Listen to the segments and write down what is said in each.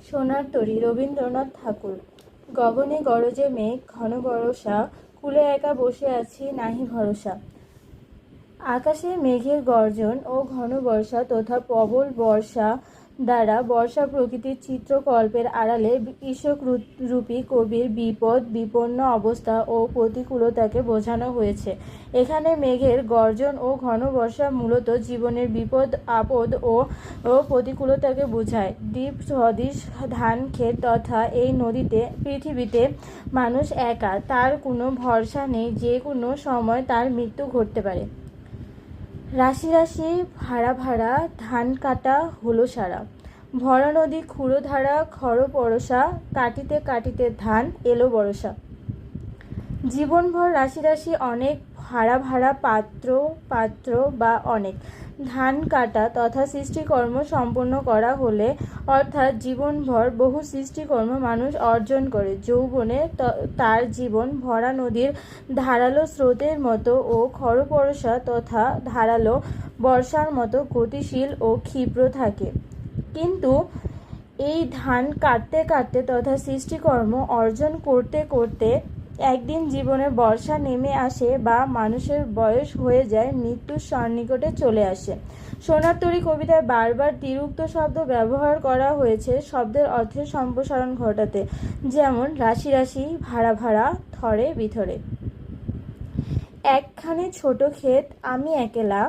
সোনার তরী রবীন্দ্রনাথ ঠাকুর। গগনে গরজে মেঘ ঘন বরষা, কূলে একা বসে আছি নাহি ভরসা। আকাশে মেঘের গর্জন ও ঘন বর্ষা তথা প্রবল বর্ষা দ্বারা বর্ষা প্রকৃতির চিত্রকল্পের আড়ালে কৃষক রূপী কবির বিপদ বিপন্ন অবস্থা ও প্রতিকূলতাকে বোঝানো হয়েছে। এখানে মেঘের গর্জন ও ঘন বর্ষা মূলত জীবনের বিপদ আপদ ও প্রতিকূলতাকে বোঝায়। দ্বীপ সদৃশ ধান ক্ষেত তথা এই নদীতে পৃথিবীতে মানুষ একা, তার কোনো ভরসা নেই, যে কোনো সময় তার মৃত্যু ঘটতে পারে। রাশি রাশি ভাড়া ভাড়া ধান কাটা হলো সারা, ভরা নদী ক্ষুরধারা খর পরশা, কাটিতে কাটিতে ধান এলো বরষা। জীবনভর রাশি রাশি অনেক ভাড়া ভাড়া পাত্র বা অনেক ধান কাটা তথা সৃষ্টিকর্ম সম্পন্ন করা হলে, অর্থাৎ জীবনভর বহু সৃষ্টিকর্ম মানুষ অর্জন করে। যৌবনে তার জীবন ভরা নদীর ধারালো স্রোতের মতো ও খরপরশা তথা ধারালো বর্ষার মতো গতিশীল ও ক্ষিপ্র থাকে। কিন্তু এই ধান কাটতে কাটতে তথা সৃষ্টিকর্ম অর্জন করতে করতে একদিন জীবনে বর্ষা নেমে আসে বা মানুষের বয়স হয়ে যায়, মৃত্যুর সন্নিকটে চলে আসে। সোনার তরী কবিতায় বারবার তিরুক্ত শব্দ ব্যবহার করা হয়েছে শব্দের অর্থের সম্প্রসারণ ঘটাতে, যেমন রাশি রাশি, ভাড়া ভাড়া, থরে বিথরে। একখানি ছোট ক্ষেত আমি একেলা,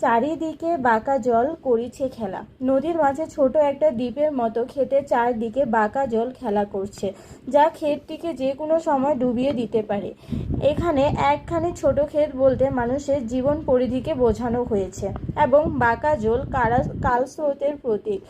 চারিদিকে বাঁকা জল করিছে খেলা। নদীর মাঝে ছোট একটা দ্বীপের মতো ক্ষেতের চারদিকে বাঁকা জল খেলা করছে, যা ক্ষেতটিকে যে কোনো সময় ডুবিয়ে দিতে পারে। এখানে একখানি ছোট ক্ষেত বলতে মানুষের জীবন পরিধিকে বোঝানো হয়েছে এবং বাঁকা জল কালস্রোতের প্রতীক।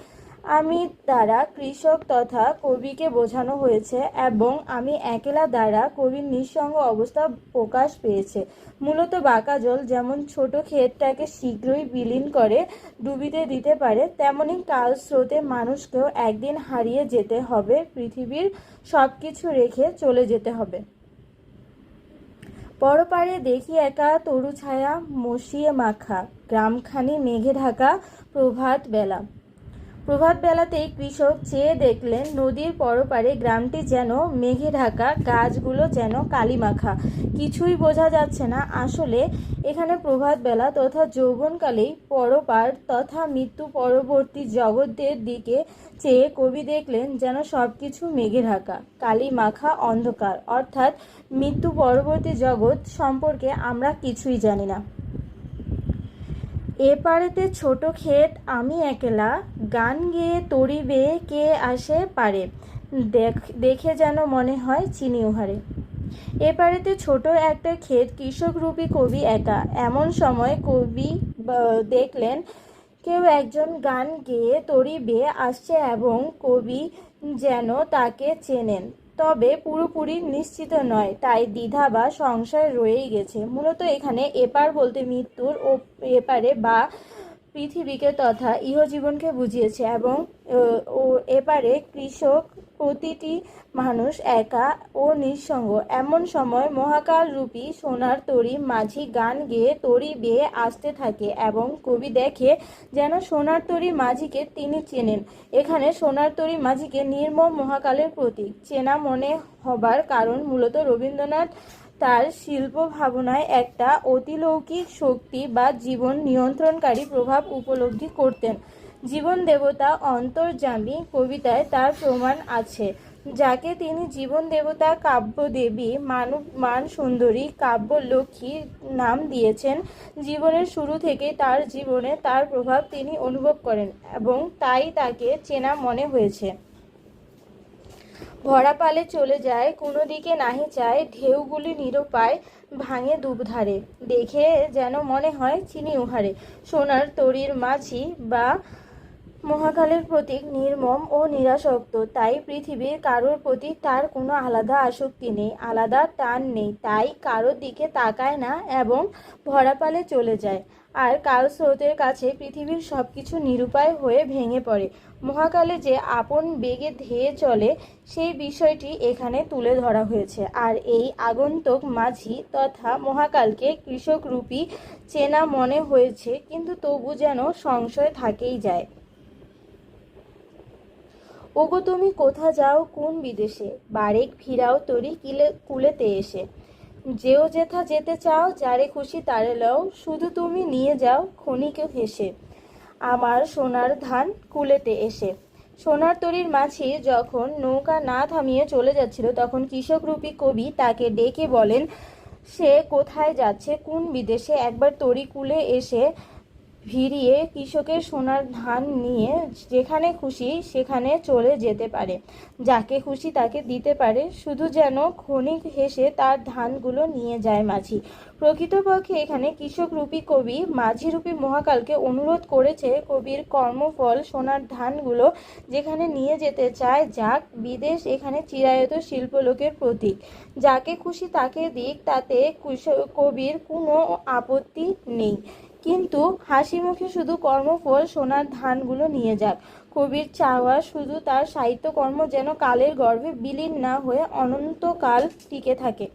আমি দ্বারা কৃষক তথা কবিকে বোঝানো হয়েছে এবং আমি একেলা দ্বারা কবির নিঃসঙ্গ অবস্থা প্রকাশ পেয়েছে। মূলত বাঁকা জল যেমন ছোট ক্ষেতটাকে শীঘ্রই বিলীন করে ডুবিতে দিতে পারে, তেমনি কালস্রোতে মানুষকেও একদিন হারিয়ে যেতে হবে, পৃথিবীর সব কিছু রেখে চলে যেতে হবে। পরপারে দেখি একা তরু ছায়া মসিয়ে মাখা, গ্রামখানি মেঘে ঢাকা প্রভাত বেলা। প্রভাত বেলাতেই কৃষক চেয়ে দেখলেন নদীর পরপারে গ্রামটি যেন মেঘে ঢাকা, গাছগুলো যেন কালিমাখা। কিছুই বোঝা যাচ্ছে না। আসলে এখানে প্রভাত বেলা তথা যৌবনকালেই পরপার তথা মৃত্যু পরবর্তী জগতের দিকে চেয়ে কবি দেখলেন যেন সবকিছু মেঘে ঢাকা, কালিমাখা, অন্ধকার, অর্থাৎ মৃত্যু পরবর্তী জগৎ সম্পর্কে আমরা কিছুই জানি না। এপারেতে ছোট ক্ষেত আমি একেলা, গান গেয়ে তরি বেয়ে কে আসে পারে, দেখে যেন মনে হয় চিনি উহারে। এপারেতে ছোট একটা ক্ষেত, কৃষকরূপী কবি একা। এমন সময় কবি দেখলেন কেউ একজন গান গেয়ে তরি বেয়ে আসছে এবং কবি যেন তাকে চেনেন, তবে পুরোপুরি নিশ্চিত নয়, তাই দ্বিধা বা সংশয় রয়েই গেছে। মূলত এখানে এপার বলতে মৃত্যুর ও এপারে বা পৃথিবীকে তথা ইহজীবনকে বুঝিয়েছে এবং এপারে কৃষক, প্রতিটি মানুষ একা ও নিঃসঙ্গ। এমন সময় মহাকাল রূপী সোনার তরী মাঝি গান গেয়ে তরি বেয়ে আসতে থাকে এবং কবি দেখে যেন সোনার তরী মাঝিকে তিনি চেনেন। এখানে সোনার তরী মাঝিকে নির্মম মহাকালের প্রতীক। চেনা মনে হবার কারণ মূলত রবীন্দ্রনাথ তার শিল্প ভাবনায় একটা অতিলৌকিক শক্তি বা জীবন নিয়ন্ত্রণকারী প্রভাব উপলব্ধি করতেন। জীবন দেবতা অন্তর্যামী কবিতায় তার প্রমাণ আছে, যাকে তিনি জীবন দেবতা, কাব্যদেবী, মান সুন্দরী, কাব্যলক্ষ্মী নাম দিয়েছেন। জীবনের শুরু থেকে তার জীবনে তার প্রভাব তিনি অনুভব করেন এবং তাই তাকে চেনা মনে হয়েছে। ভরা পালে চলে যায়, কোনো দিকে নাহি চায়, ঢেউগুলি নিরুপায় ভাঙে দুধারে, দেখে যেন মনে হয় চিনি উহারে। সোনার তরীর মাঝি বা মহাকালের প্রতীক নির্মম ও নিরাসক্ত, তাই পৃথিবীর কারোর প্রতি তার কোনো আলাদা আসক্তি নেই, আলাদা টান নেই, তাই কারোর দিকে তাকায় না এবং ভরাপালে চলে যায়। আর কালস্রোতের কাছে পৃথিবীর সবকিছু নিরুপায় হয়ে ভেঙে পড়ে। মহাকালে যে আপন বেগে ধেয়ে চলে, সেই বিষয়টি এখানে তুলে ধরা হয়েছে। আর এই আগন্তুক মাঝি তথা মহাকালকে কৃষকরূপী চেনা মনে হয়েছে, কিন্তু তবু যেন সংশয় থাকেই যায়। ওগো তুমি কোথা যাও কোন বিদেশে, বারেক ফিরাও তরি কুলেতে এসে। যেও যেথা যেতে চাও, যারে খুশি তারে লও, শুধু তুমি নিয়ে যাও ক্ষণিক হেসে আমার সোনার ধান কুলেতে এসে। সোনার তরীর মাঝি যখন নৌকা না থামিয়ে চলে যাচ্ছিল, তখন কৃষকরূপী কবি তাকে ডেকে বলেন সে কোথায় যাচ্ছে কোন বিদেশে, একবার তরী কুলে এসে ভিড়িয়ে কৃষকের সোনার ধান নিয়ে যেখানে খুশি সেখানে চলে যেতে পারে, যাকে খুশি তাকে দিতে পারে, শুধু যেন ক্ষণিক হেসে তার ধানগুলো নিয়ে যায় মাঝি। প্রকৃতপক্ষে এখানে কৃষকরূপী কবি মাঝিরূপী মহাকালকে অনুরোধ করেছে কবির কর্মফল সোনার ধানগুলো যেখানে নিয়ে যেতে চায় যাক, বিদেশ এখানে চিরায়ত শিল্পলোকের প্রতীক, যাকে খুশি তাকে দিক, তাতে কবির কোনো আপত্তি নেই, কিন্তু হাসি মুখে শুধু কর্মফল সোনার ধানগুলো নিয়ে যাক। কবির চাওয়া শুধু তার সাহিত্যকর্ম যেন কালের গর্ভে বিলীন না হয়ে অনন্তকাল টিকে থাকে।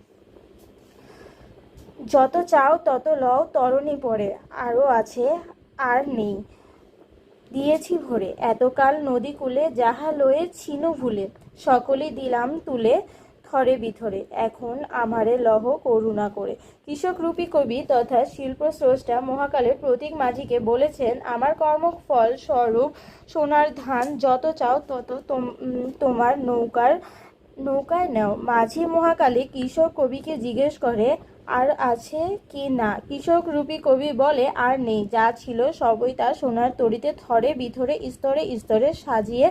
যত চাও তত লও তরণী পড়ে, আরও আছে আর নেই দিয়েছি ভরে, এতকাল নদী কূলে যাহা লয়ে ছিন ভুলে, সকলই দিলাম তুলে থরে বিথরে, এখন আমারে লহ করুণা করে। কৃষকরূপী কবি তথা শিল্পস্রষ্টা মহাকালের প্রতীক মাঝিকে বলেছেন আমার কর্মফল স্বরূপ সোনার ধান যত চাও তত তোমার নৌকায় নাও। মাঝি মহাকালী কৃষক কবিকে জিজ্ঞেস করে আর আছে কি না। কৃষকরূপী কবি বলে আর নেই, যা ছিল সবই তার সোনার তরীতে থরে বিথরে স্তরে স্তরে সাজিয়ে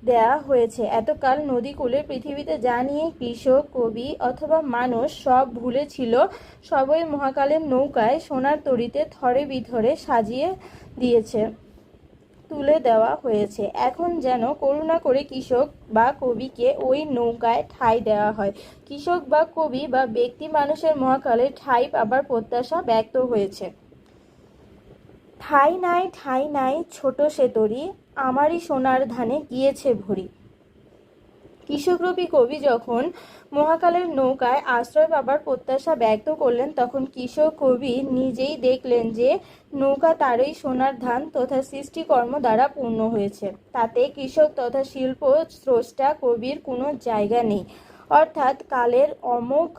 দেয়া হয়েছে। এতকাল নদীকূলে পৃথিবীতে যা নিয়ে কৃষক কবি অথবা মানুষ সব ভুলেছিল, সবই মহাকালের নৌকায় সোনার তরীতে থরে বিথরে সাজিয়ে দিয়েছে, তুলে দেওয়া হয়েছে। এখন যেন করুণা করে কৃষক বা কবিকে ওই নৌকায় ঠাঁই দেওয়া হয়। কৃষক বা কবি বা ব্যক্তি মানুষের মহাকালে ঠাঁই পাবার প্রত্যাশা ব্যক্ত হয়েছে। ঠাঁই নাই ছোট সে তরী, আমারই সোনার ধানে গিয়েছে ভরি। কৃষকরূপী কবি যখন মহাকালের নৌকায় আশ্রয় পাবার প্রত্যাশা ব্যক্ত করলেন, তখন কৃষক কবি নিজেই দেখলেন যে নৌকা তারই সোনার ধান তথা সৃষ্টিকর্ম দ্বারা পূর্ণ হয়েছে, তাতে কৃষক তথা শিল্প স্রষ্টা কবির কোনো জায়গা নেই। অর্থাৎ কালের অমোঘ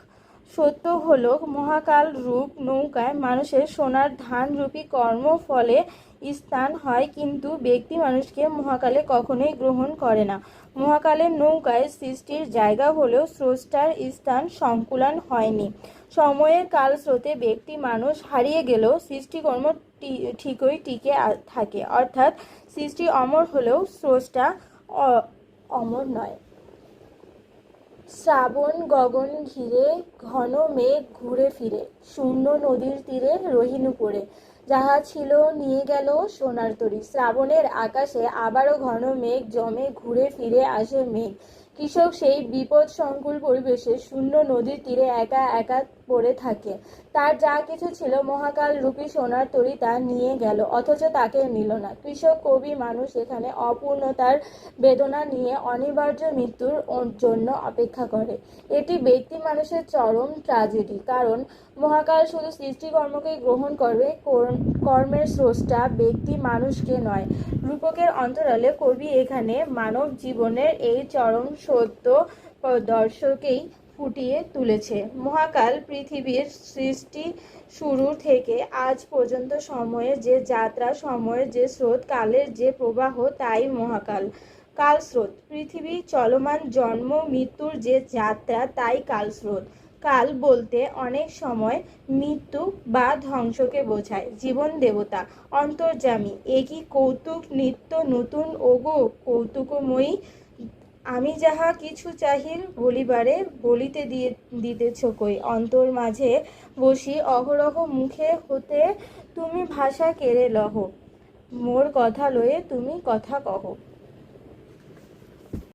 সত্য হল মহাকাল রূপ নৌকায় মানুষের সোনার ধান রূপী কর্ম ফলে স্থান হয়, কিন্তু ব্যক্তি মানুষকে মহাকালে কখনোই গ্রহণ করে না। মহাকালের নৌকায় সৃষ্টির জায়গা হলেও স্রষ্টার স্থান সংকুলান হয়নি। সময়ের কালস্রোতে ব্যক্তি মানুষ হারিয়ে গেলেও সৃষ্টিকর্ম ঠিকই টিকে থাকে, অর্থাৎ সৃষ্টি অমর হলেও স্রষ্টা অমর নয়। শ্রাবণ গগন ঘিরে ঘন মেঘ ঘুরে ফিরে, শূন্য নদীর তীরে রহিনু পড়ে, যাহা ছিল নিয়ে গেল সোনার তরী। শ্রাবণের আকাশে আবারও ঘন মেঘ জমে, ঘুরে ফিরে আসে মেঘ। কৃষক সেই বিপদ সংকুল পরিবেশে শূন্য নদীর তীরে একা একা পড়ে থাকে। তার যা কিছু ছিল মহাকাল রূপী সোনার তরী তা নিয়ে গেল, অথচ তাকে নিল না। কৃষক কবি মানুষ এখানে অপূর্ণতার বেদনা নিয়ে অনিবার্য মৃত্যুর জন্য অপেক্ষা করে। এটি ব্যক্তি মানুষের চরম ট্র্যাজেডি, কারণ মহাকাল শুধু সৃষ্টিকর্মকে গ্রহণ করবে, কর্মের স্রষ্টা ব্যক্তি মানুষকে নয়। রূপকের অন্তরালে কবি এখানে মানব জীবনের এই চরম সত্য দর্শকেই ফুটিয়ে তুলেছে। মহাকাল পৃথিবীর সৃষ্টি শুরু থেকে আজ পর্যন্ত সময়ের যে যাত্রা, সময়ের যে স্রোত, কালের যে প্রবাহ, তাই মহাকাল। কালস্রোত পৃথিবী চলমান জন্ম মৃত্যুর যে যাত্রা, তাই কালস্রোত। কাল বলতে অনেক সময় মৃত্যু বা ধ্বংসকে বোঝায়। জীবন দেবতা অন্তর্যামী, একই কৌতুক নিত্য নতুন, ওগো কৌতুকময়ী, আমি যাহা কিছু চাহির বলিবারে, বলিতে দিতেছ কই, অন্তর মাঝে বসি অহরহ, মুখে হতে তুমি ভাষা কেড়ে লহ, মোর কথা লয়ে তুমি কথা কহ।